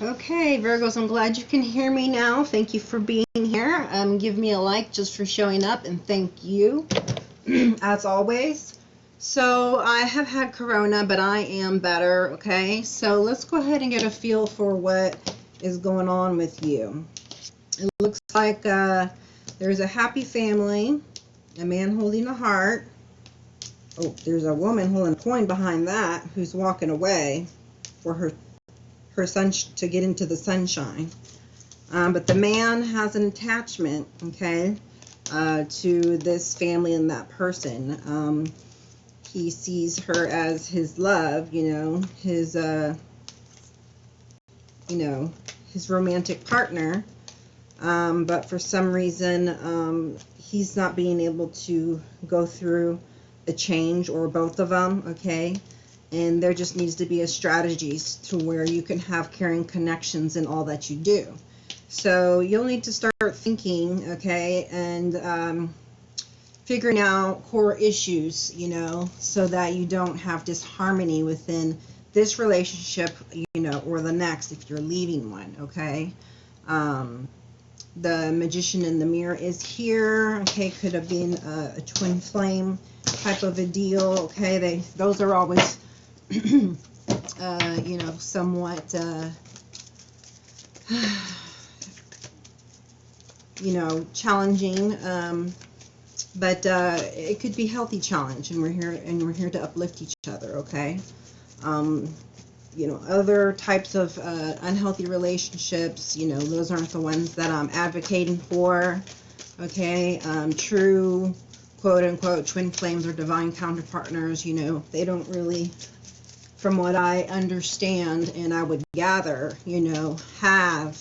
Okay, Virgos, I'm glad you can hear me now. Thank you for being here. Give me a like just for showing up, and thank you, as always. So, I have had corona, but I am better, okay? So, let's go ahead and get a feel for what is going on with you. It looks like there's a happy family, a man holding a heart. Oh, there's a woman holding a coin behind that who's walking away for her sun to get into the sunshine. But the man has an attachment, okay, to this family and that person. He sees her as his love, his romantic partner. But for some reason, he's not being able to go through a change, or both of them, okay? And there just needs to be a strategy to where you can have caring connections in all that you do. So you'll need to start thinking, okay, and figuring out core issues, so that you don't have disharmony within this relationship, or the next if you're leaving one, okay? The Magician in the Mirror is here, okay? Could have been a twin flame type of a deal, okay? Those are always somewhat, challenging, but it could be healthy challenge, and we're here to uplift each other, okay? Other types of unhealthy relationships, those aren't the ones that I'm advocating for, okay? True quote-unquote twin flames or divine counterpartners, they don't really, from what I understand and I would gather, have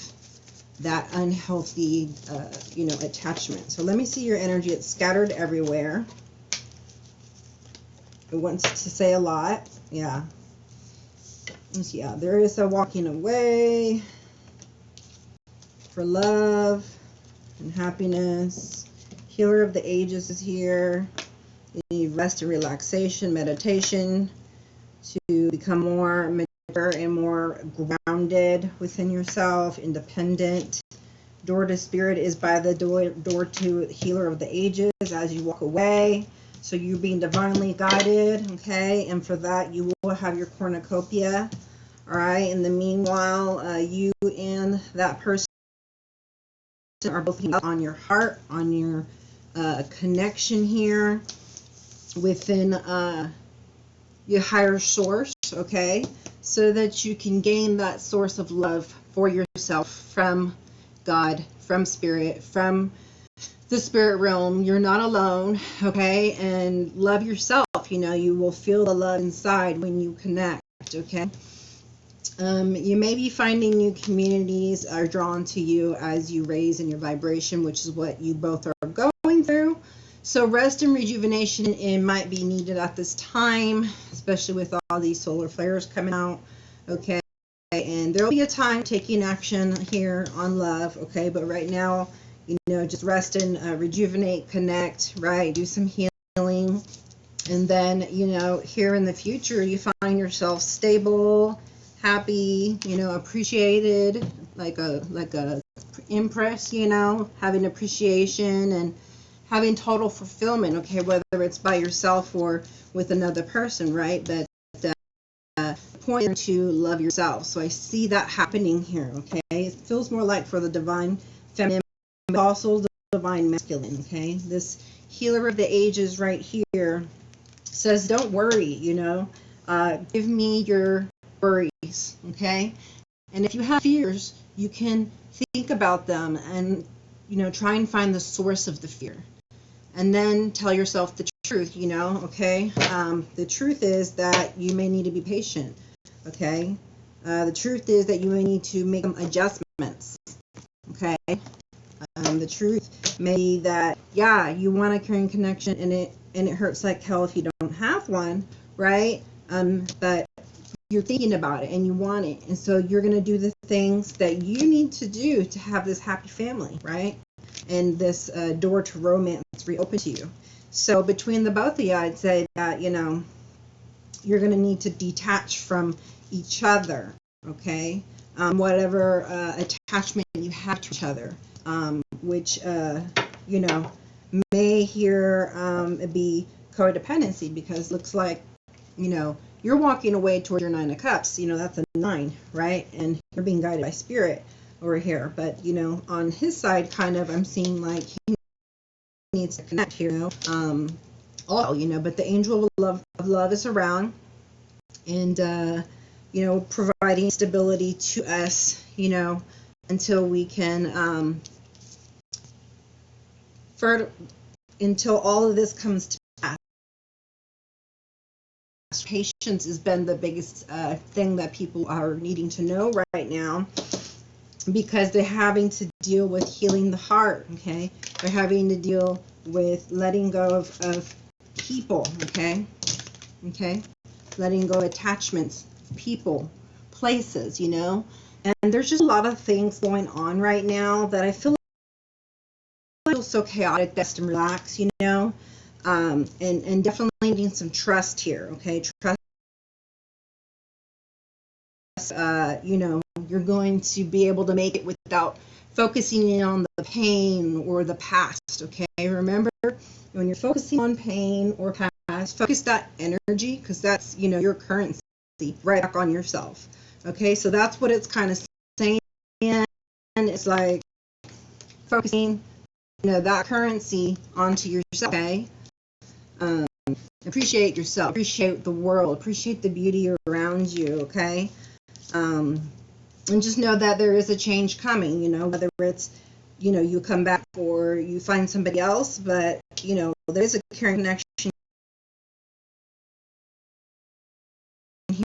that unhealthy, attachment. So let me see your energy. It's scattered everywhere. It wants to say a lot. Yeah. Yeah, there is a walking away for love and happiness. Healer of the Ages is here. You need rest and relaxation, meditation to become more mature and more grounded within yourself, independent. Door to Spirit is by the door to Healer of the Ages as you walk away. So you're being divinely guided, okay? And for that, you will have your cornucopia, all right? In the meanwhile, you and that person are both on your heart, on your connection here within your higher source, okay? So that you can gain that source of love for yourself from God, from Spirit, from the spirit realm. You're not alone, okay? And love yourself. You will feel the love inside when you connect, okay? You may be finding new communities are drawn to you as you raise in your vibration, which is what you both are going through. So rest and rejuvenation, it might be needed at this time, especially with all these solar flares coming out, okay? And there will be a time taking action here on love, okay? But right now, just rest and rejuvenate, connect, right? Do some healing. And then, here in the future, you find yourself stable, happy, appreciated, like a empress, having appreciation and having total fulfillment, okay, whether it's by yourself or with another person, right? But point to love yourself. So I see that happening here, okay? It feels more like for the divine feminine, but also the divine masculine, okay? This Healer of the Ages right here says, don't worry, give me your worries, okay? And if you have fears, you can think about them and, try and find the source of the fear. And then tell yourself the truth, okay? The truth is that you may need to be patient, okay? The truth is that you may need to make some adjustments, okay? The truth may be that, yeah, you want a caring connection and it hurts like hell if you don't have one, right? But you're thinking about it and you want it. And so you're going to do the things that you need to do to have this happy family, right? And this door to romance reopen to you. So between the both of you, I'd say that, you're going to need to detach from each other, okay? whatever attachment you have to each other, which, you know, may here be codependency, because it looks like, you know, you're walking away towards your Nine of Cups. You know, that's a 9, right? And you're being guided by spirit over here. But, you know, on his side, kind of, I'm seeing like he needs to connect here, you know, all, you know, but the angel of love is around, and, you know, providing stability to us, you know, until we can, until all of this comes to pass. Patience has been the biggest thing that people are needing to know right now, because they're having to deal with healing the heart, okay? They're having to deal with letting go of people, okay? Okay? Letting go of attachments, people, places, you know? And there's just a lot of things going on right now that I feel so chaotic, best and relax, you know? And definitely needing some trust here, okay? Trust, you know, you're going to be able to make it without focusing in on the pain or the past, okay? Remember, when you're focusing on pain or past, focus that energy, because that's, you know, your currency, right back on yourself, okay? So that's what it's kind of saying, and it's like focusing, you know, that currency onto yourself, okay? Appreciate yourself, appreciate the world, appreciate the beauty around you, okay? And just know that there is a change coming, you know, whether it's, you know, you come back or you find somebody else, but, you know, there's a caring connection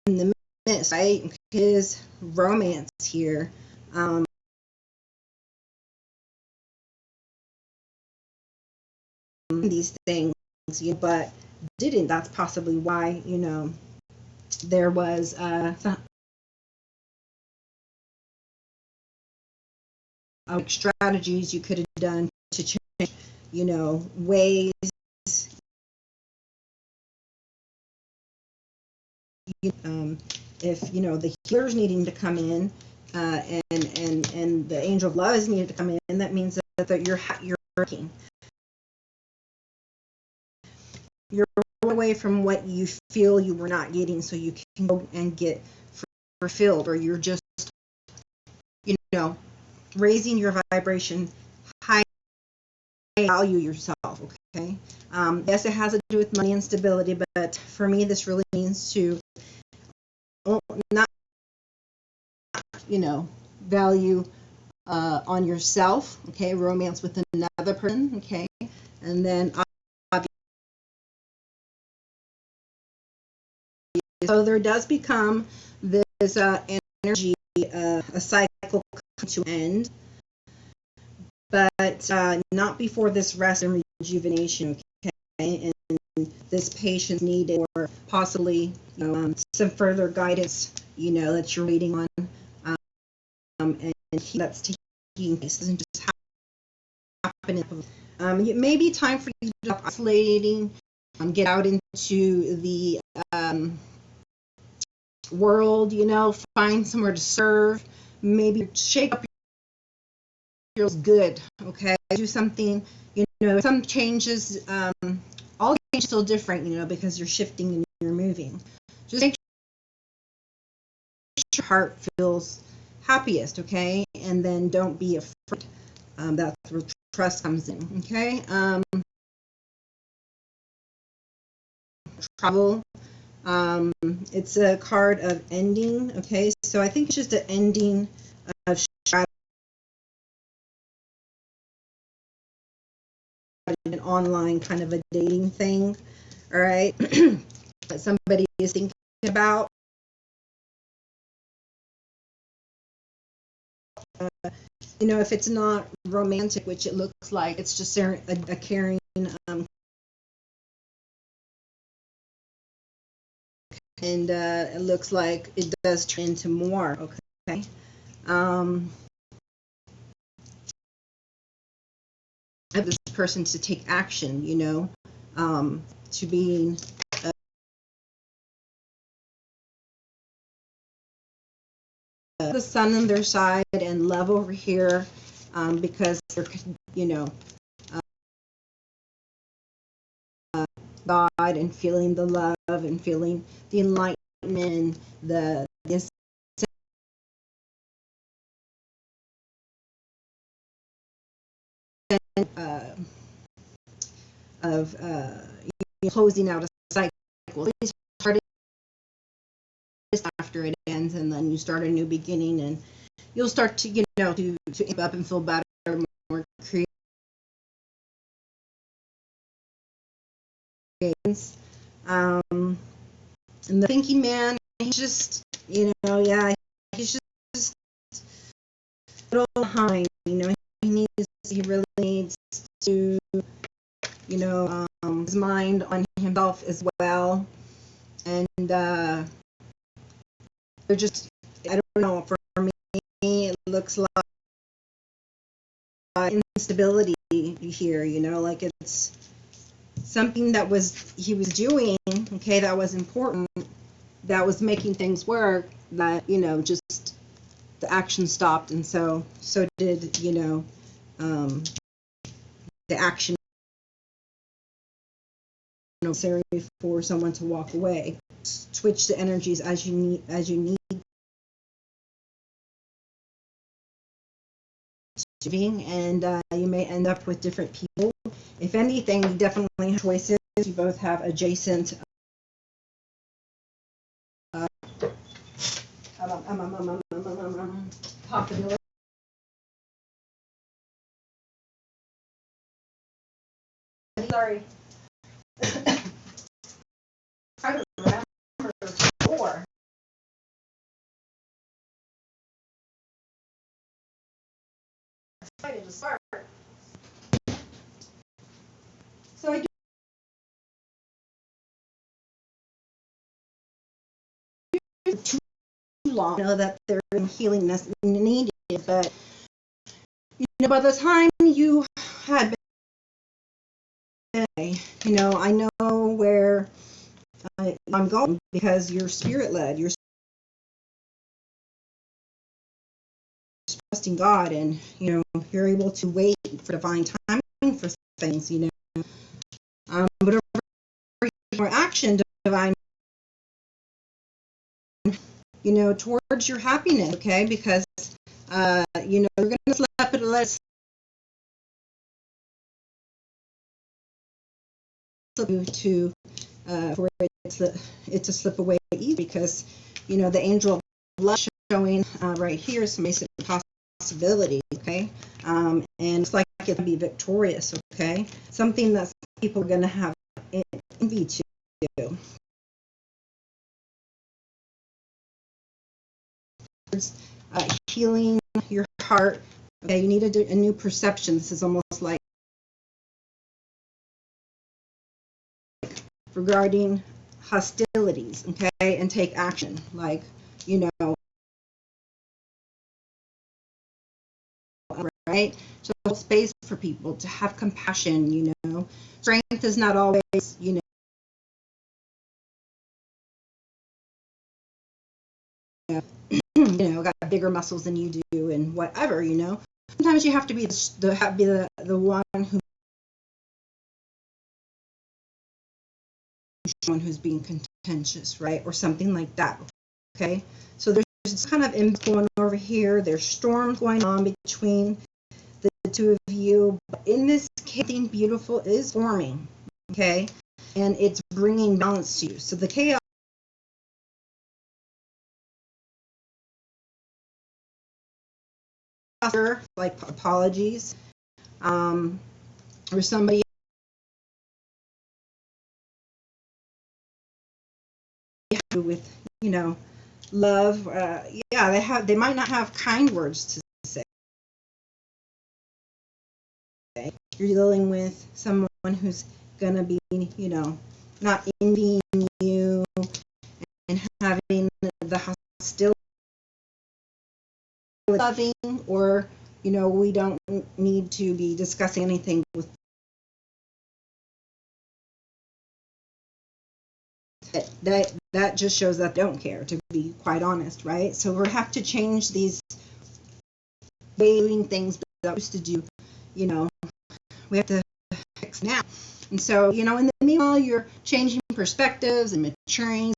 in the midst, right? His romance here. These things, you know, but didn't. That's possibly why, you know, there was strategies you could have done to change, you know, ways, if, you know, the healer's needing to come in, and the angel of love is needed to come in, that means that you're working. You're away from what you feel you were not getting, so you can go and get fulfilled, or you're just, you know, raising your vibration high, value yourself, okay? Yes, it has to do with money and stability, but for me, this really means to not, you know, value on yourself, okay? Romance with another person, okay? And then, so there does become this energy, a cycle to end, but not before this rest and rejuvenation, okay? And this patience needed, or possibly, you know, some further guidance, you know, that you're waiting on, and that's taking place. It doesn't just happen. It may be time for you to stop isolating, get out into the world, you know, find somewhere to serve, maybe shake up your feels good, okay? Do something, you know, some changes, all changes still different, you know, because you're shifting and you're moving. Just make sure your heart feels happiest, okay? And then don't be afraid. That's where trust comes in, okay? Travel. It's a card of ending, okay? So I think it's just an ending of an online kind of a dating thing, all right? That somebody is thinking about. You know, if it's not romantic, which it looks like, it's just a caring, and it looks like it does turn into more, okay? This person to take action, you know, to being the sun on their side and love over here, because they're, you know, God, and feeling the love and feeling the enlightenment, the of closing out a cycle. You start it after it ends, and then you start a new beginning, and you'll start to, you know, to amp up and feel better, more creative. And the thinking man, he's just, you know, yeah, he's just a little behind, you know. He really needs to, you know, his mind on himself as well. And they're just, I don't know, for me, it looks like instability here, you know, like it's something that he was doing, okay, that was important, that was making things work, that, you know, just the action stopped, and so did, you know, the action necessary for someone to walk away. Switch the energies as you need to, and you may end up with different people. If anything, you definitely have choices. You both have adjacent possibilities. Sorry. I don't remember before. Excited to start. So I do too long. I know that they're healing needed, but you know, by the time you had been, you know, I know where I'm going, because you're spirit led. You're trusting God, and you know, you're able to wait for divine timing for things, you know. But over action, divine, you know, towards your happiness, okay? Because you know, you're gonna let it slip to for it to slip away easy, because you know, the angel of love showing right here some basic possibility, okay? And it's like it can be victorious, okay? Something that people are going to have envy to do. Healing your heart, okay? You need a new perception. This is almost like regarding hostilities, okay? And take action, like, you know, right? So hold space for people, to have compassion, you know. Strength is not always, you know, got bigger muscles than you do, and whatever, you know. Sometimes you have to be the one who's being contentious, right, or something like that. Okay, so there's kind of imps going over here. There's storms going on between the two of you. But in this case, something beautiful is forming. Okay, and it's bringing balance to you. So the chaos, like apologies, or somebody with, you know, love, yeah, they might not have kind words to say. You're dealing with someone who's gonna be, you know, not envying you and having the hostility, loving, or, you know, we don't need to be discussing anything with that just shows that they don't care, to be quite honest, right? So we have to change these doing things that we used to do, you know, we have to fix now. And so, you know, in the meanwhile, you're changing perspectives and maturing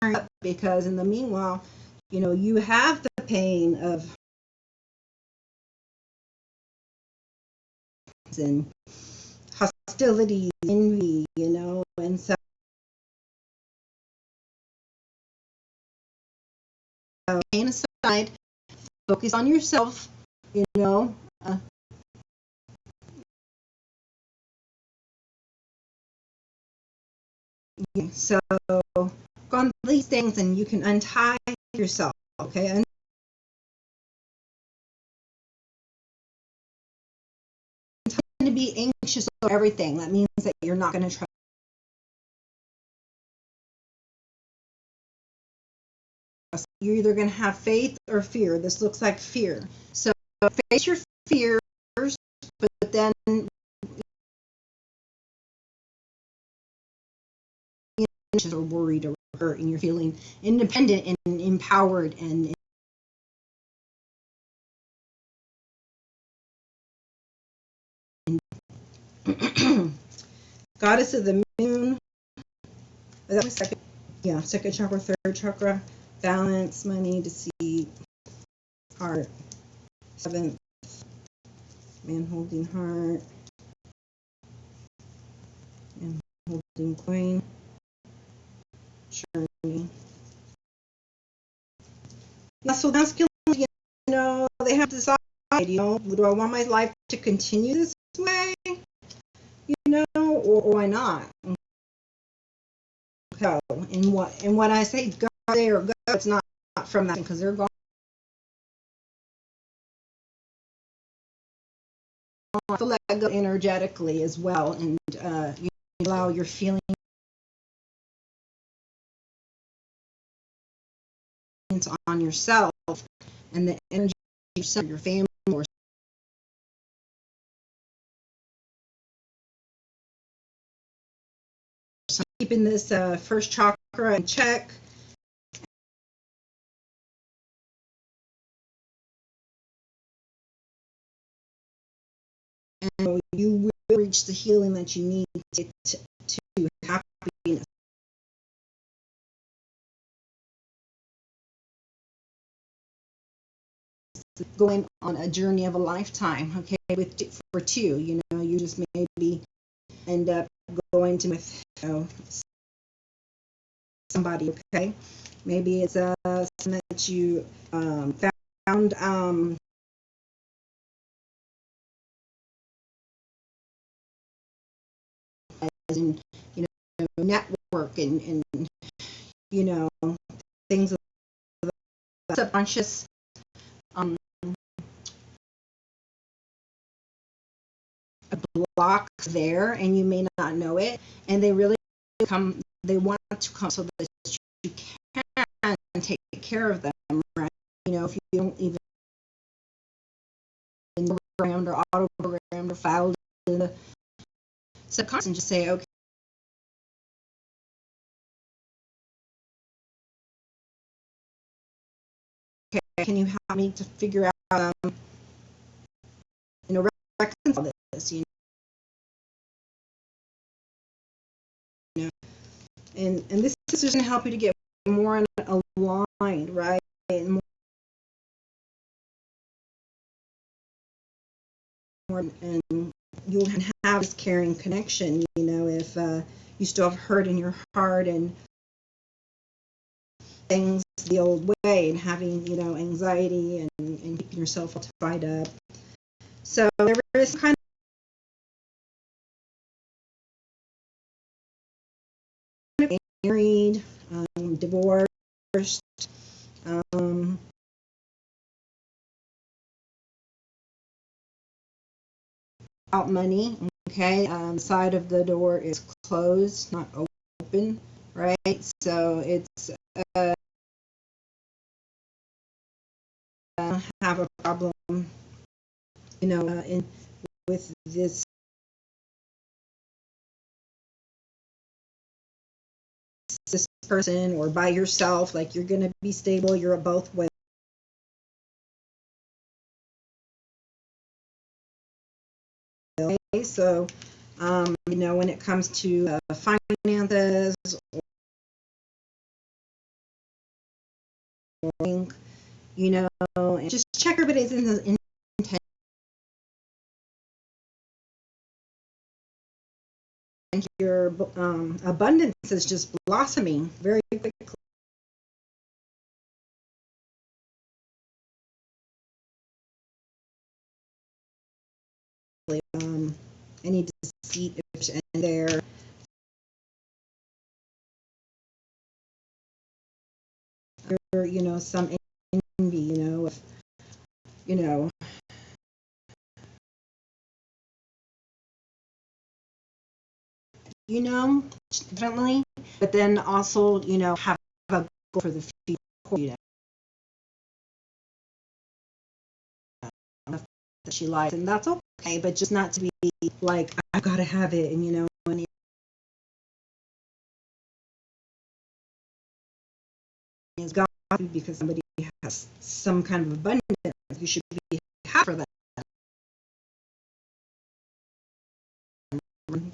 up, because in the meanwhile, you know, you have the pain of and hostility, envy, you know, and so pain aside, focus on yourself, you know. So go on these things and you can untie yourself, okay? And to be anxious over everything, that means that you're not going to trust. You're either going to have faith or fear. This looks like fear. So face your fears, but then or worried or hurt, and you're feeling independent and empowered and Goddess of the Moon. That was second, yeah, second chakra, third chakra, balance, money, deceit, heart. Seventh, man holding heart, and holding coin, journey. Yeah, so masculine, you know, they have to decide, you know, do I want my life to continue this way, you know, or why not? Go. And what I say go there or go, it's not from that, because they're going to let go energetically as well, and you allow your feelings on yourself and the energy of yourself, your family, or so keeping this first chakra in check. And you will reach the healing that you need to get to happiness. Going on a journey of a lifetime, okay, for two, you know, you just maybe end up going to with, you know, somebody, okay, maybe it's something that you found in, you know, network and you know, things of the subconscious blocks there, and you may not know it, and they really come, they want to come so that you can take care of them, right? You know, if you don't even programmed or auto programmed or filed in the subconscious, and just say, okay, can you help me to figure out, you know, reconcile this, you know, and this is just going to help you to get more aligned, right? And more, and you'll have this caring connection, you know, if you still have hurt in your heart and things the old way, and having, you know, anxiety and keeping yourself tied up. So there is kind of married, divorced, out money, okay, side of the door is closed, not open, right? So it's have a problem, you know, with this person or by yourself, like you're going to be stable, you're both ways. Okay, so you know, when it comes to finances, or you know, and just check everybody's intent. Your abundance is just blossoming very quickly. Any deceit in there, or you know, some envy, you know, if you know, definitely. But then also, you know, have a goal for the future. You know, that she likes, and that's okay. But just not to be like, I've got to have it, and you know, and it's got to be because somebody has some kind of abundance. You should be happy for that.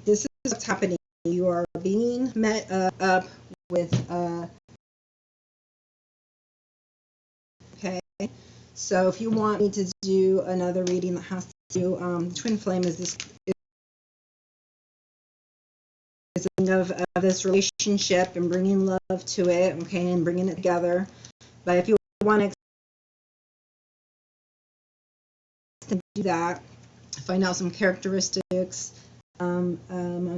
This is what's happening. You are being met up with okay. So if you want me to do another reading that has to do twin flame is this of this relationship and bringing love to it, okay, and bringing it together. But if you want to do that, find out some characteristics on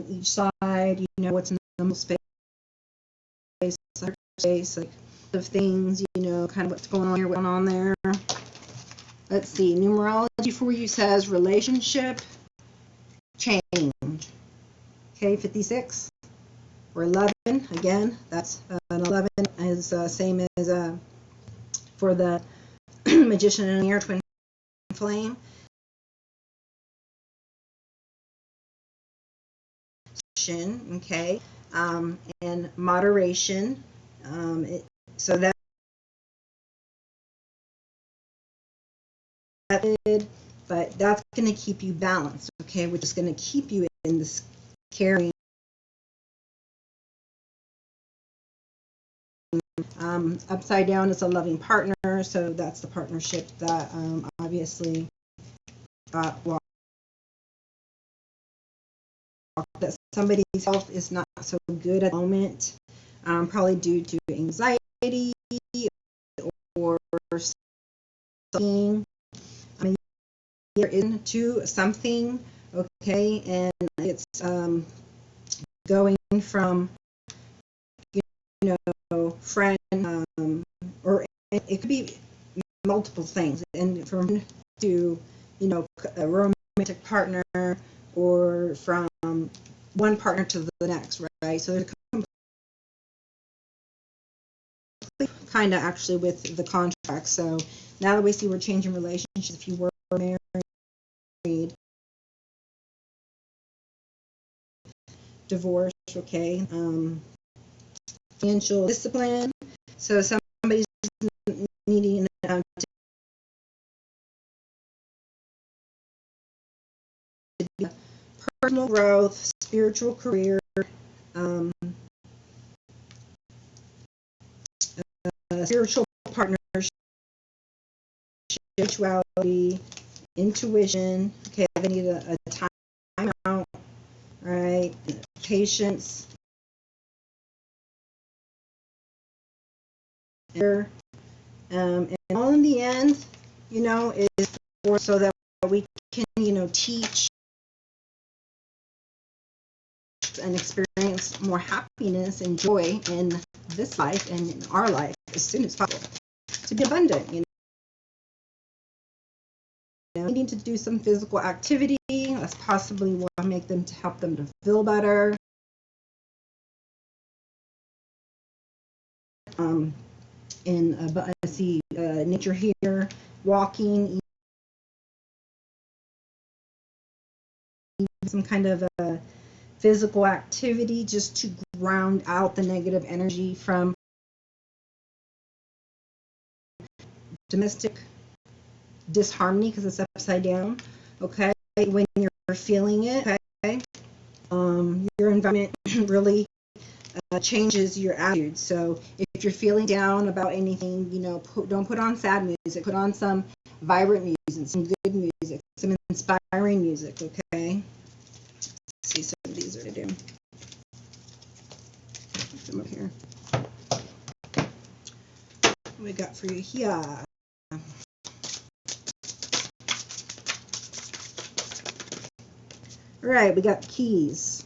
each side, you know, what's in the middle space, like of things, you know, kind of what's going on here, what's going on there. Let's see, numerology for you says relationship change. Okay, 56 or 11. Again, that's an 11 is same as for the magician and air twin flame. Okay, and moderation. So that but that's going to keep you balanced, okay, which is going to keep you in this caring. Upside down is a loving partner, so that's the partnership that obviously that somebody's health is not so good at the moment, probably due to anxiety or something. I mean, you're into something, okay, and it's going from, you know, friend, or it could be multiple things, and from to, you know, a romantic partner, or from one partner to the next, right? So there's kind of actually with the contract. So now that we see we're changing relationships, if you were married, divorce, okay, financial discipline. So somebody's needing to be personal growth, spiritual career, spiritual partnership, spirituality, intuition. Okay, they need a time out, right? Patience. And all in the end, you know, is for so that we can, you know, teach and experience more happiness and joy in this life and in our life as soon as possible. To be abundant, you know, needing to do some physical activity. That's possibly what will make them to help them to feel better. But I see nature here, walking, some kind of physical activity just to round out the negative energy from domestic disharmony, because it's upside down. Okay, when you're feeling it, okay, your environment really changes your attitude. So if you're feeling down about anything, you know, don't put on sad music. Put on some vibrant music, some good music, some inspiring music. Okay. Let's see, some of these are to do. Put them up here. What we got for you here? All right, we got keys.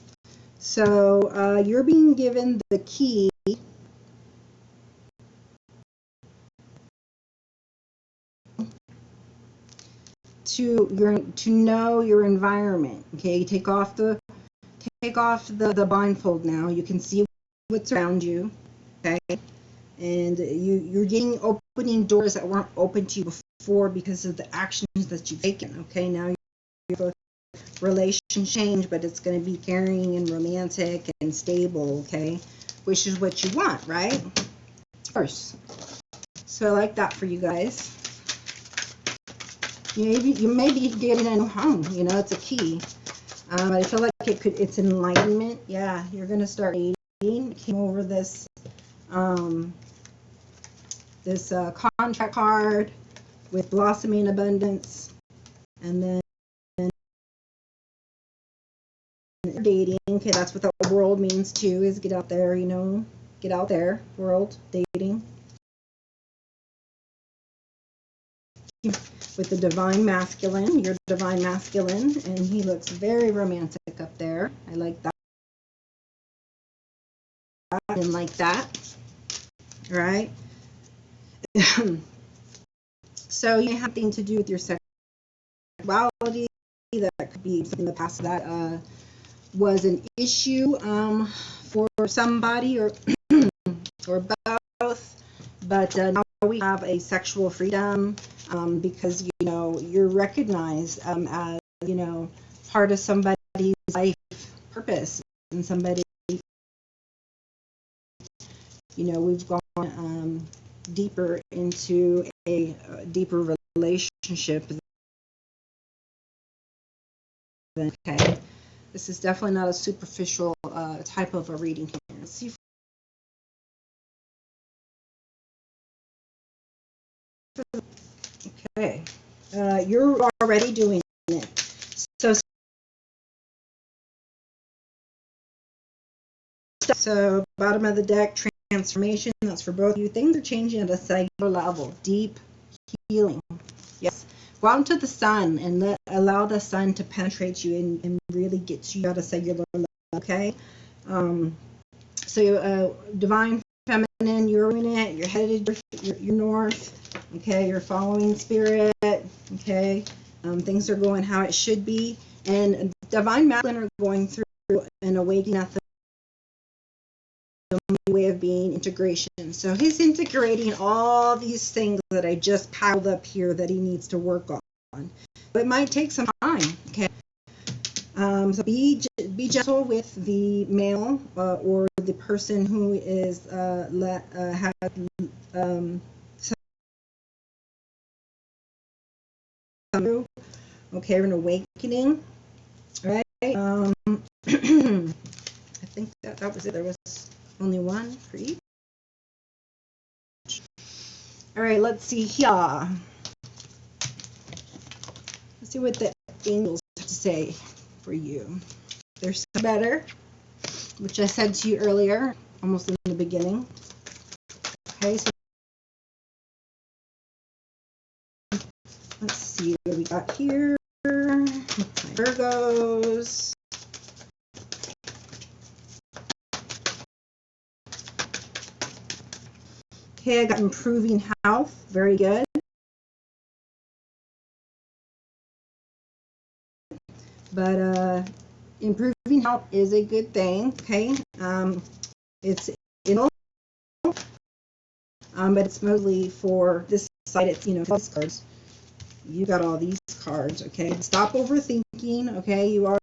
So you're being given the key to know your environment. Okay, take off the blindfold now. You can see what's around you. Okay, and you're opening doors that weren't open to you before because of the actions that you've taken. Okay, now you have a relation change, but it's going to be caring and romantic and stable. Okay, which is what you want, right? First, so I like that for you guys. You may be getting a new home. You know, it's a key. I feel like it's enlightenment. Yeah, you're gonna start dating. Came over this contract card with blossoming abundance, and then dating. Okay, that's what the world means too. Is get out there. You know, get out there. World dating. With the divine masculine, you're divine masculine, and he looks very romantic up there. I like that. And like that. All right. So you may have things to do with your sexuality. That could be something in the past that was an issue for somebody or or both. But now we have a sexual freedom. Because you know you're recognized as, you know, part of somebody's life purpose, and somebody, you know, we've gone deeper into a deeper relationship. Okay, this is definitely not a superficial type of a reading here. Let's see. Okay, you're already doing it. So bottom of the deck, transformation. That's for both of you. Things are changing at a cellular level. Deep healing. Yes. Go out into the sun and allow the sun to penetrate you and really get you at a cellular level. Okay. So divine feminine, you're in it. You're headed you're north. Okay, you're following spirit. Okay, things are going how it should be, and divine masculine are going through an awakening at the way of being, integration. So he's integrating all these things that I just piled up here that he needs to work on. But it might take some time. Okay, so be gentle with the male or the person who is has okay, an awakening, right? I think that was it. There was only one for each. All right, let's see here. Let's see what the angels have to say for you. There's some better, which I said to you earlier, almost in the beginning. Okay, so let's see what we got here. My Virgos. Okay, I got improving health. Very good. But improving health is a good thing. Okay, it's but it's mostly for this side. It's, you know, this cards. you got all these cards, okay? Stop overthinking, okay? You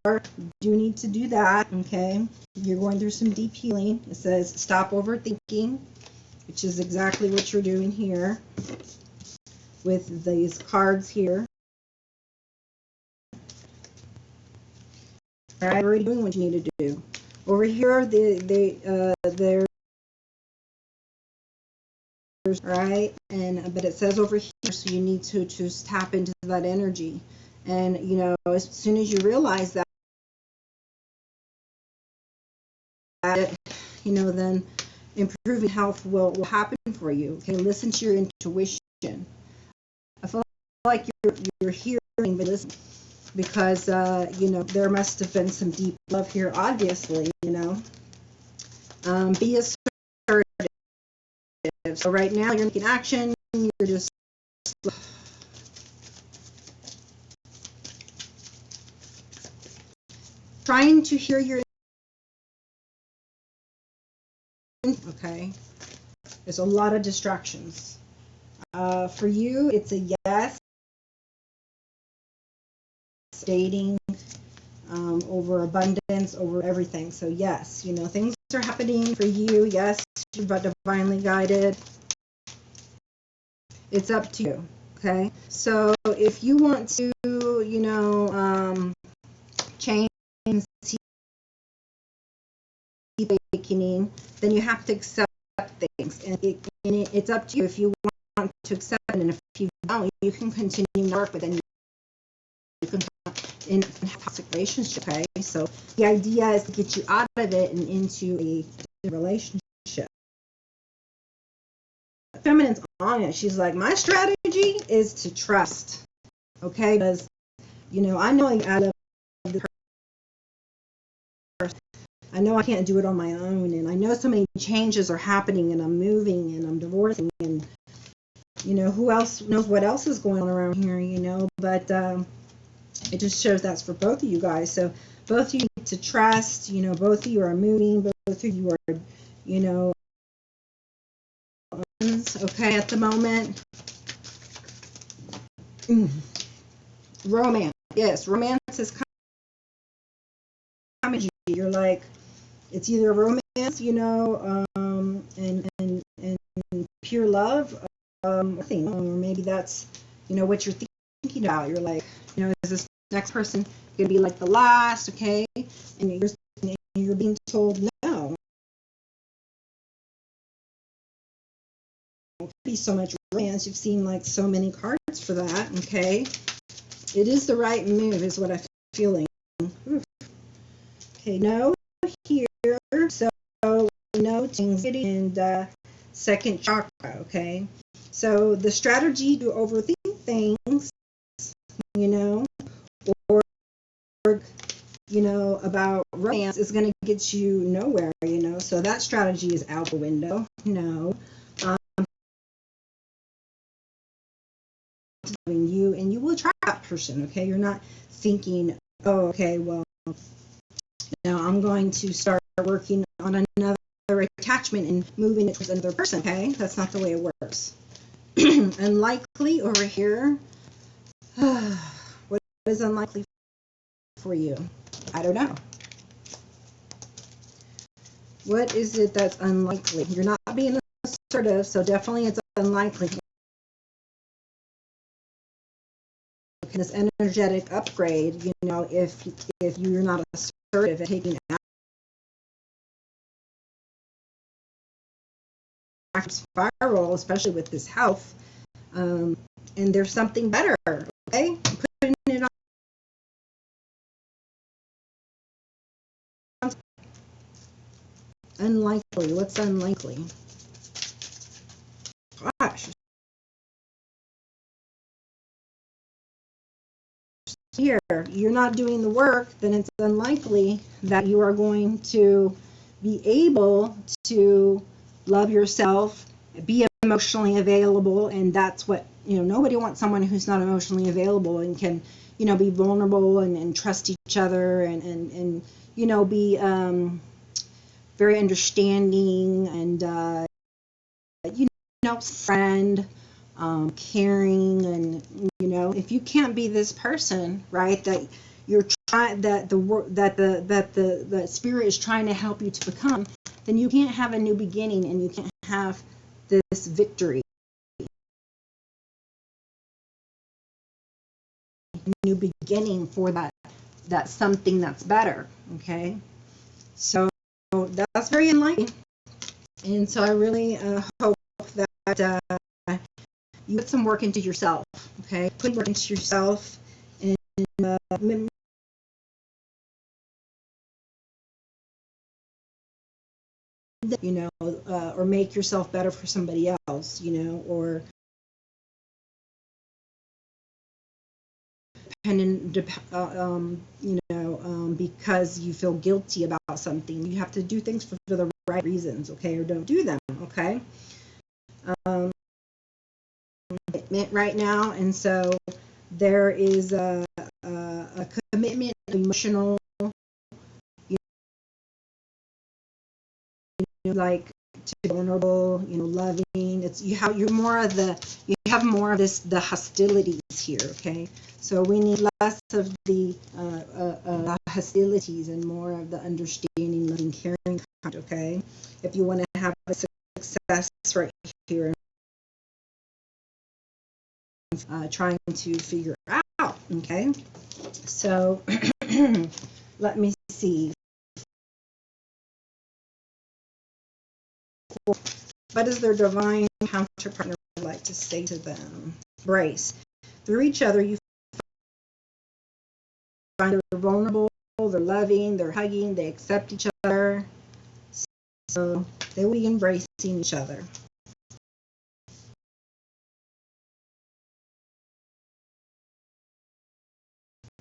do need to do that, okay? You're going through some deep healing. It says stop overthinking, which is exactly what you're doing here with these cards here. All right, already doing what you need to do. Over here, there's right, but it says over here, so you need to just tap into that energy. And you know, as soon as you realize that, you know, then improving health will happen for you. Okay, listen to your intuition. I feel like you're hearing, but listen, because you know, there must have been some deep love here, obviously, you know. Be assertive. So right now you're taking action, you're just trying to hear your, okay. There's a lot of distractions. For you, it's a yes. Dating, over abundance, over everything. So yes, you know, things are happening for you. Yes, you're divinely guided. It's up to you. Okay. So if you want to, you know, change awakening, then you have to accept things, and it's up to you if you want to accept it, and if you don't, you can continue to work, but then you can in a toxic relationship. Okay, so the idea is to get you out of it and into a relationship. Feminine's on it. She's like, my strategy is to trust. Okay, because you know, I know I love the person. I know I can't do it on my own, and I know so many changes are happening, and I'm moving, and I'm divorcing, and you know, who else knows what else is going on around here, you know, but it just shows that's for both of you guys. So both of you need to trust, you know, both of you are moving, both of you are, you know, okay, at the moment. Romance, yes, romance is coming. You're like, it's either romance, you know, and pure love, or maybe that's, you know, what you're thinking about. You're like, you know, is this next person gonna be like the last, okay? And you're being told no. It could be so much romance. You've seen like so many cards for that, okay? It is the right move, is what I'm feeling. Oof. Okay, no here. So no and second chakra, okay? So the strategy to overthink things, you know, or you know, about romance is going to get you nowhere, you know. So that strategy is out the window. No. You, and you will attract that person, okay? You're not thinking, oh, okay, well, now I'm going to start working on another attachment and moving it towards another person, okay? That's not the way it works. Unlikely over here. What is unlikely for you? I don't know. What is it that's unlikely? You're not being assertive, so definitely it's unlikely. This energetic upgrade, you know, if you're not assertive and taking action, spiral, especially with this health, and there's something better, okay? Putting it on. Unlikely. What's unlikely? Gosh. Here, you're not doing the work, then it's unlikely that you are going to be able to love yourself, be emotionally available, and that's what, you know, nobody wants someone who's not emotionally available and can, you know, be vulnerable and trust each other and you know, be very understanding and you know, friend, caring, and you You know, if you can't be this person, right, that you're trying, that the spirit is trying to help you to become, then you can't have a new beginning, and you can't have this victory, new beginning for that something that's better. Okay, so that's very enlightening, and so I really hope that you put some work into yourself. Okay, put work into yourself, and you know, or make yourself better for somebody else, you know, or because you feel guilty about something. You have to do things for the right reasons, okay, or don't do them, okay? Commitment right now, and so there is a commitment, emotional, you know, like, to be vulnerable, you know, loving. It's you have more of this, the hostilities here, okay? So we need less of the hostilities and more of the understanding, loving, caring, okay? If you want to have a success right here, trying to figure out, okay? So let me see. What does their divine counterpart like to say to them? Embrace. Through each other, you find they're vulnerable, they're loving, they're hugging, they accept each other. So they will be embracing each other.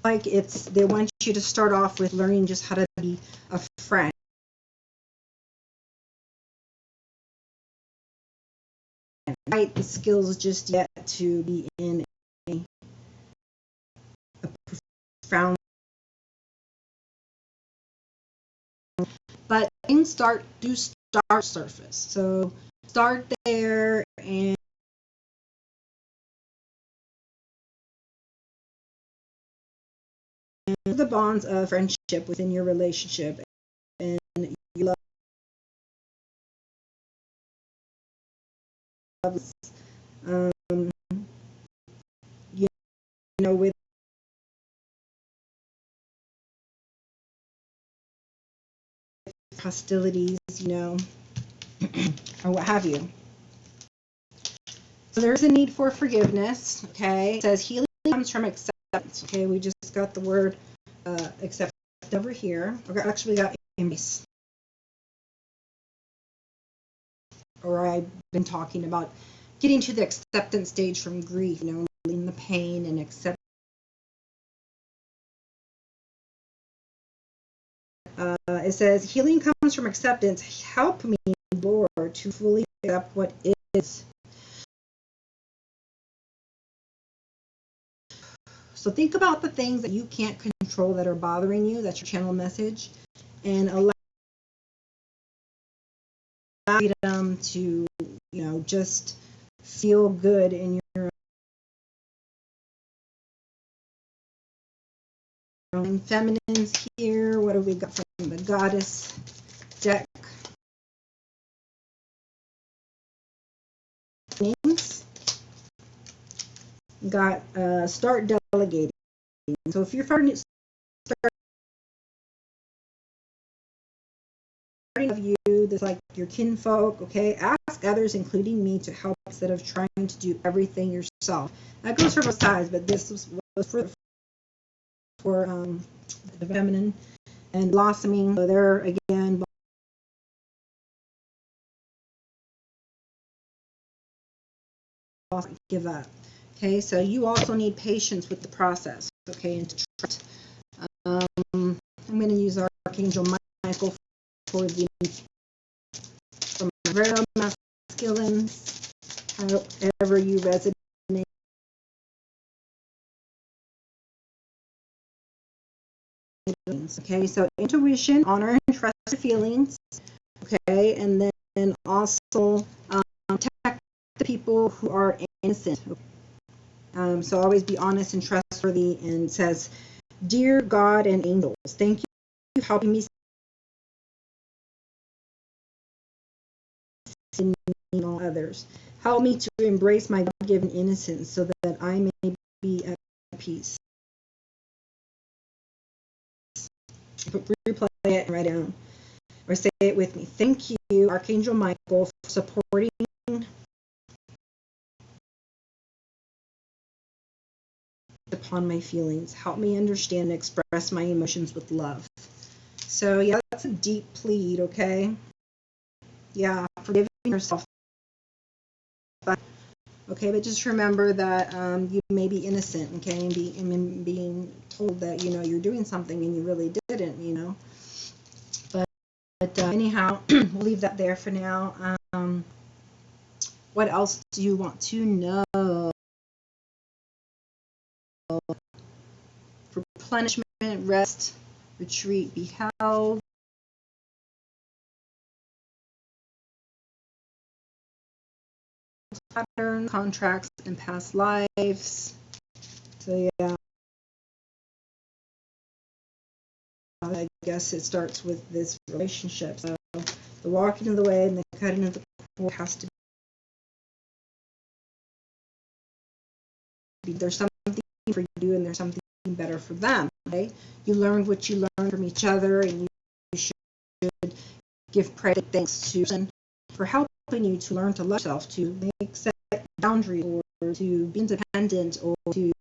Like they want you to start off with learning just how to be a friend. Right, the skills just yet to be in a profound, but things do start surface. So start there, and the bonds of friendship within your relationship, and you love, you know, with hostilities, you know, or what have you. So there's a need for forgiveness, okay? It says healing comes from acceptance, okay? We just got the word accept over here. Okay, actually we got embrace. Or I've been talking about getting to the acceptance stage from grief, you know, feeling the pain and accept. It says healing comes from acceptance. Help me, Lord, to fully accept what is. So think about the things that you can't control that are bothering you. That's your channel message, and allow them to, you know, just feel good in your own. Feminines here. What have we got from the goddess deck? Names. Got start delegating. So if you're starting of you, this like your kinfolk, okay, ask others, including me, to help instead of trying to do everything yourself. That goes for both sides, but this was for the feminine. And blossoming, so there again, give up. Okay, so you also need patience with the process, okay, and trust. I'm going to use Archangel Michael for the from Virgo masculines, however you resonate. Okay, so intuition, honor and trust your feelings. Okay, and then also protect the people who are innocent. So always be honest and trustworthy. And it says, "Dear God and angels, thank you for helping me see in all others. Help me to embrace my God-given innocence so that I may be at peace." Replay it and write it down. Or say it with me. "Thank you, Archangel Michael, for supporting upon my feelings. Help me understand and express my emotions with love." So yeah, that's a deep plead, okay? Yeah, forgiving yourself. Okay, but just remember that you may be innocent, okay, and being told that, you know, you're doing something and you really didn't, you know. But anyhow, we'll leave that there for now. What else do you want to know? Replenishment, rest, retreat, be held. Pattern, contracts, and past lives. So yeah, I guess it starts with this relationship. So the walking of the way and the cutting of the cord has to be, there's something for you and there's something better for them, okay? You learned what you learned from each other, and you should give praise and thanks to them for helping you to learn to love yourself, to make set boundaries, or to be independent, or to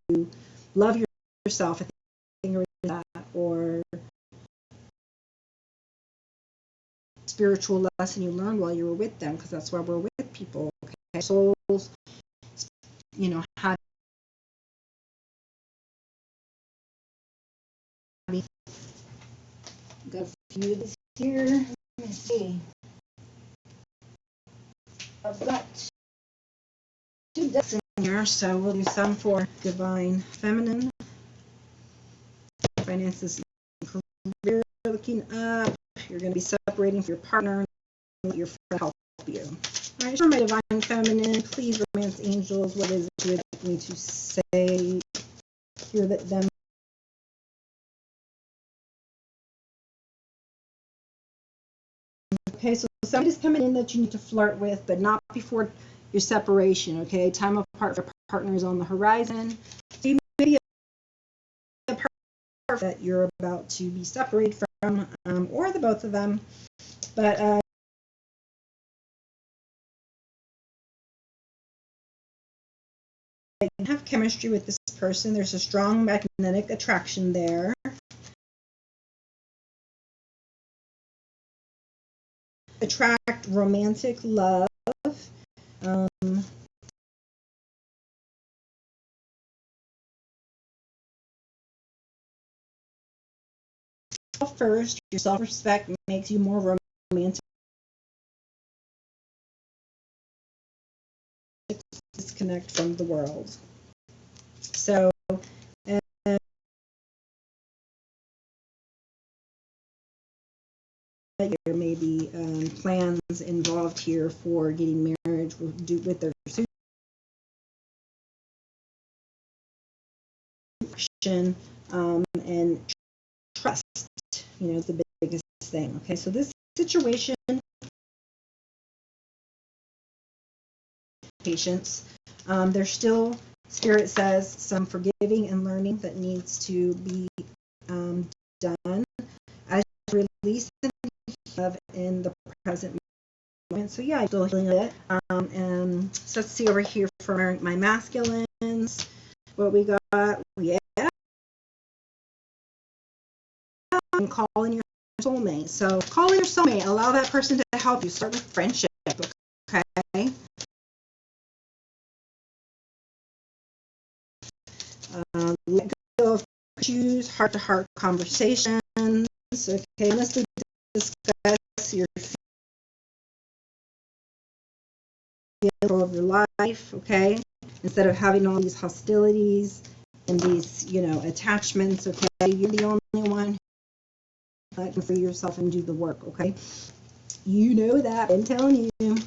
love yourself. I think that, or spiritual lesson you learned while you were with them, because that's why we're with people, okay? Souls, you know, how got a few of these here. Let me see. I've got 2 decks in here, so we'll do some for divine feminine. Finances and career, looking up. You're going to be separating from your partner and let your friend help you. All right, for my divine feminine, please, romance angels, what is it you would like me to say? Hear that them. Okay, so somebody's coming in that you need to flirt with, but not before your separation, okay? Time apart for partners on the horizon. So you may be a partner that you're about to be separated from, or the both of them, but you can have chemistry with this person. There's a strong magnetic attraction there. Attract romantic love. First, your self-respect makes you more romantic. Disconnect from the world. So, there may be plans involved here for getting marriage with their superstition, and trust, you know, is the biggest thing. Okay, so this situation, patience, there's still, Spirit says, some forgiving and learning that needs to be done as you release the love in the present moment. So yeah, I'm still healing it. And so let's see over here for my masculines, what we got. Yeah, I'm calling your soulmate. So call in your soulmate. Allow that person to help you. Start with friendship, okay? Let go of issues, heart-to-heart conversations. Okay, honestly discuss your feelings of your life, okay? Instead of having all these hostilities and these, you know, attachments, okay? You're the only one who can free yourself and do the work, okay? You know that. I'm telling you.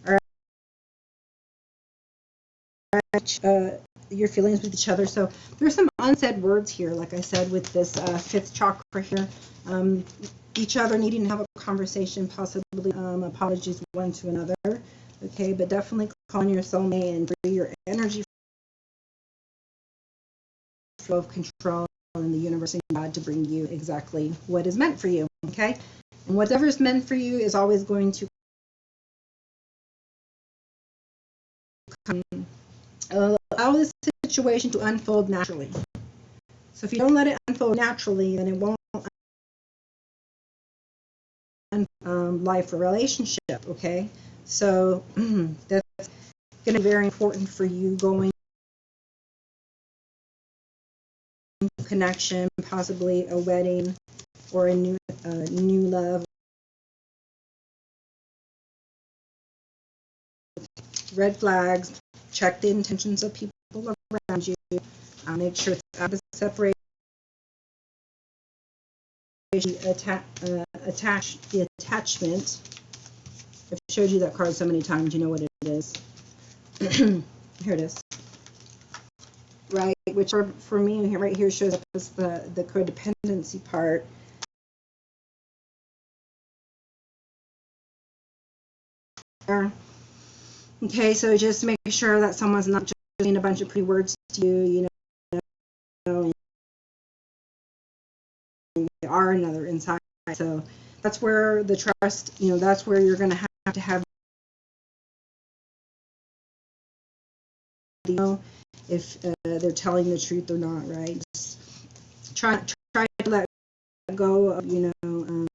All your feelings with each other. So there's some unsaid words here, like I said, with this fifth chakra here. Each other needing to have a conversation, possibly apologies one to another. Okay, but definitely call on your soulmate and free your energy flow of control and the universe and God to bring you exactly what is meant for you. Okay, and whatever is meant for you is always going to come. Allow this situation to unfold naturally. So if you don't let it unfold naturally, then it won't life or relationship. Okay, so that's going to be very important for you going connection, possibly a wedding or a new love. Red flags. Check the intentions of people around you. Make sure it's out of separation. Attach the attachment. I've showed you that card so many times, you know what it is. Here it is. Right, which for me right here shows up as the codependency part. Okay, so just make sure that someone's not just saying a bunch of pretty words to you, you know, and they are another inside. So that's where the trust, you know, that's where you're going to have you know, if they're telling the truth or not, right? Just try to let go of, you know,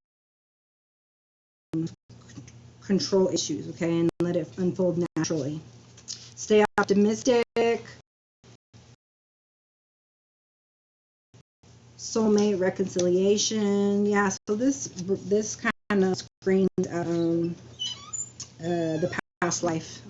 control issues, okay, and let it unfold naturally. Stay optimistic. Soulmate reconciliation. Yeah, so this kind of screams the past life.